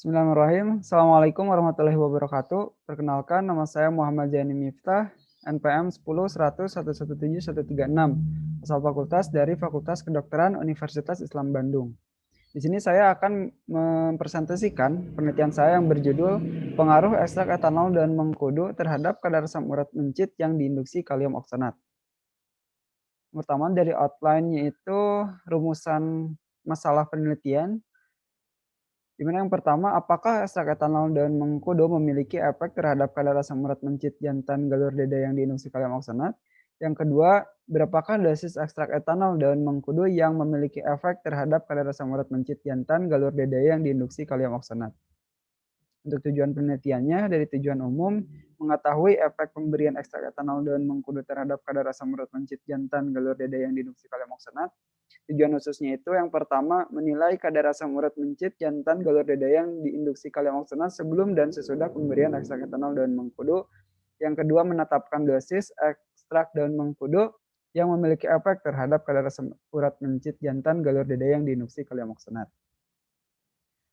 Bismillahirrahmanirrahim. Assalamualaikum warahmatullahi wabarakatuh. Perkenalkan, nama saya Muhammad Zaini Miftah, NPM 10 100 117 136, asal fakultas dari Fakultas Kedokteran Universitas Islam Bandung. Di sini saya akan mempresentasikan penelitian saya yang berjudul Pengaruh Ekstrak Etanol dan Mengkudu terhadap kadar asam urat mencit yang diinduksi kalium oksanat. Pertama dari outline yaitu rumusan masalah penelitian. Di mana yang pertama, apakah ekstrak etanol dan mengkudu memiliki efek terhadap kadar asam urat mencit jantan galur dada yang diinduksi kalium oksanat? Yang kedua, berapakah dosis ekstrak etanol dan mengkudu yang memiliki efek terhadap kadar asam urat mencit jantan galur dada yang diinduksi kalium oksanat? Untuk tujuan penelitiannya, dari tujuan umum, mengetahui efek pemberian ekstrak etanol dan mengkudu terhadap kadar asam urat mencit jantan galur dada yang diinduksi kalium oksanat. Tujuan khususnya itu yang pertama, menilai kadar asam urat mencit jantan galur dada yang diinduksi kalium oksanat sebelum dan sesudah pemberian ekstrak etanol daun mengkudu. Yang kedua, menetapkan dosis ekstrak daun mengkudu yang memiliki efek terhadap kadar asam urat mencit jantan galur dada yang diinduksi kalium oksanat.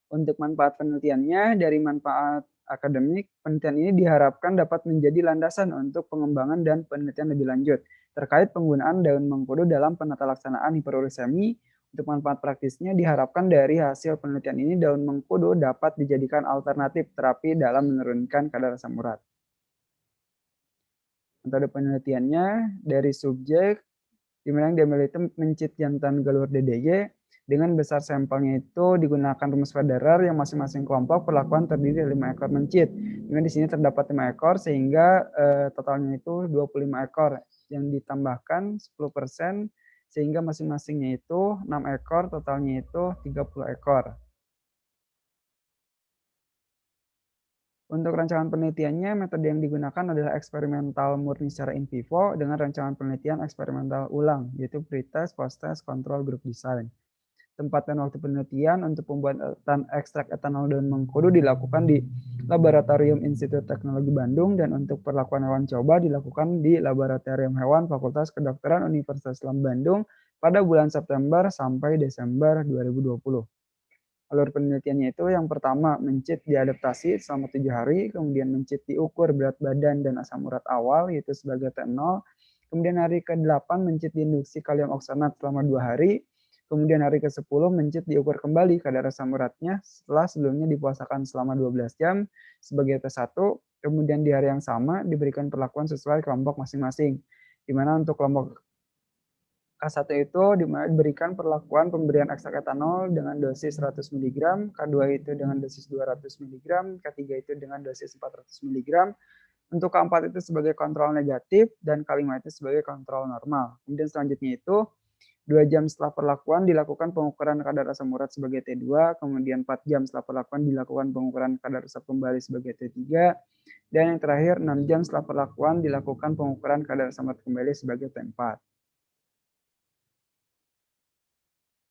Untuk manfaat penelitiannya, dari manfaat akademik, penelitian ini diharapkan dapat menjadi landasan untuk pengembangan dan penelitian lebih lanjut terkait penggunaan daun mengkudu dalam penata laksanaan hiperuricemi. Untuk manfaat praktisnya diharapkan dari hasil penelitian ini daun mengkudu dapat dijadikan alternatif terapi dalam menurunkan kadar asam urat. Metode penelitiannya dari subjek di mana yang diambil itu mencit jantan galur DDY dengan besar sampelnya itu digunakan rumus Federer yang masing-masing kelompok perlakuan terdiri dari 5 ekor mencit. Dengan di sini terdapat 5 ekor sehingga totalnya itu 25 ekor yang ditambahkan 10% sehingga masing-masingnya itu 6 ekor, totalnya itu 30 ekor. Untuk rancangan penelitiannya, metode yang digunakan adalah eksperimental murni secara in vivo dengan rancangan penelitian eksperimental ulang, yaitu pretest, post-test, control group design. Tempat dan waktu penelitian untuk pembuatan ekstrak etanol daun mengkudu dilakukan di Laboratorium Institut Teknologi Bandung dan untuk perlakuan hewan coba dilakukan di Laboratorium Hewan Fakultas Kedokteran Universitas Islam Bandung pada bulan September sampai Desember 2020. Alur penelitiannya itu yang pertama mencit diadaptasi selama 7 hari, kemudian mencit diukur berat badan dan asam urat awal yaitu sebagai T0, kemudian hari ke-8 mencit diinduksi kalium oksanat selama 2 hari, kemudian hari ke-10 mencit diukur kembali kadar asam uratnya setelah sebelumnya dipuasakan selama 12 jam sebagai T1, kemudian di hari yang sama diberikan perlakuan sesuai kelompok masing-masing, di mana untuk kelompok K1 itu diberikan perlakuan pemberian ekstrak etanol dengan dosis 100 mg, K2 itu dengan dosis 200 mg, K3 itu dengan dosis 400 mg, untuk K4 itu sebagai kontrol negatif, dan K5 itu sebagai kontrol normal. Kemudian selanjutnya itu, 2 jam setelah perlakuan dilakukan pengukuran kadar asam urat sebagai T2, kemudian 4 jam setelah perlakuan dilakukan pengukuran kadar asam kembali sebagai T3, dan yang terakhir 6 jam setelah perlakuan dilakukan pengukuran kadar asam urat kembali sebagai T4.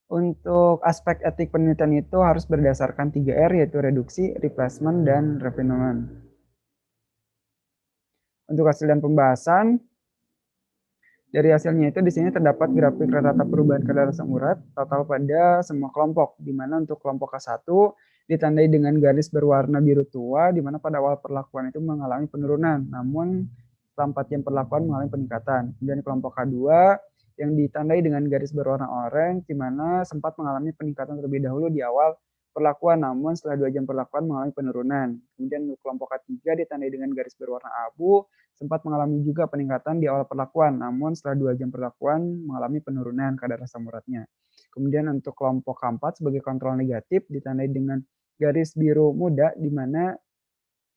Untuk aspek etik penelitian itu harus berdasarkan 3R yaitu reduksi, replacement, dan refinement. Untuk hasil dan pembahasan, dari hasilnya itu di sini terdapat grafik rata-rata perubahan kadar asam urat total pada semua kelompok, di mana untuk kelompok K1 ditandai dengan garis berwarna biru tua, di mana pada awal perlakuan itu mengalami penurunan, namun setelah 4 jam perlakuan mengalami peningkatan. Kemudian kelompok K2 yang ditandai dengan garis berwarna oranye, di mana sempat mengalami peningkatan terlebih dahulu di awal perlakuan, namun setelah 2 jam perlakuan mengalami penurunan. Kemudian untuk kelompok K3 ditandai dengan garis berwarna abu, sempat mengalami juga peningkatan di awal perlakuan, namun setelah 2 jam perlakuan mengalami penurunan kadar asam uratnya. Kemudian untuk kelompok K4 sebagai kontrol negatif ditandai dengan garis biru muda, di mana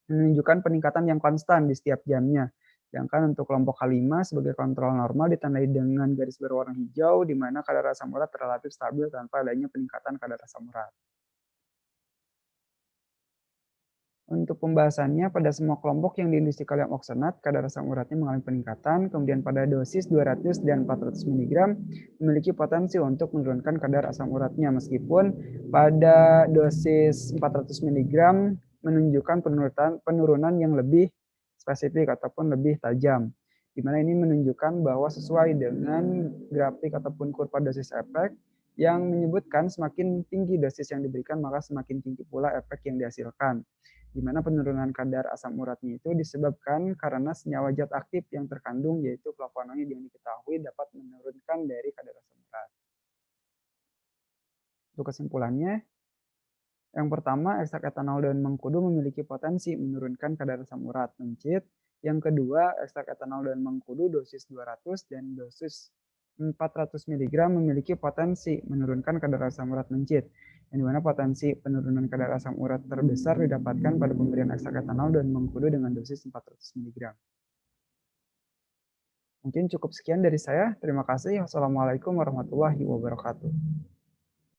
menunjukkan peningkatan yang konstan di setiap jamnya. Sedangkan untuk kelompok K5 sebagai kontrol normal ditandai dengan garis berwarna hijau, di mana kadar asam urat relatif stabil tanpa adanya peningkatan kadar asam urat. Untuk pembahasannya, pada semua kelompok yang diinduksi kalium oksanat, kadar asam uratnya mengalami peningkatan, kemudian pada dosis 200 dan 400 mg memiliki potensi untuk menurunkan kadar asam uratnya, meskipun pada dosis 400 mg menunjukkan penurunan yang lebih spesifik ataupun lebih tajam, di mana ini menunjukkan bahwa sesuai dengan grafik ataupun kurva dosis efek, yang menyebutkan semakin tinggi dosis yang diberikan maka semakin tinggi pula efek yang dihasilkan. Di mana penurunan kadar asam uratnya itu disebabkan karena senyawa zat aktif yang terkandung yaitu flavonoid yang diketahui dapat menurunkan dari kadar asam urat. Untuk kesimpulannya, yang pertama, ekstrak etanol daun mengkudu memiliki potensi menurunkan kadar asam urat mencit. Yang kedua, ekstrak etanol daun mengkudu dosis 200 dan dosis 400 mg memiliki potensi menurunkan kadar asam urat mencit. Yang dimana potensi penurunan kadar asam urat terbesar didapatkan pada pemberian ekstrak etanol daun mengkudu dengan dosis 400 mg. Mungkin cukup sekian dari saya. Terima kasih. Wassalamualaikum warahmatullahi wabarakatuh.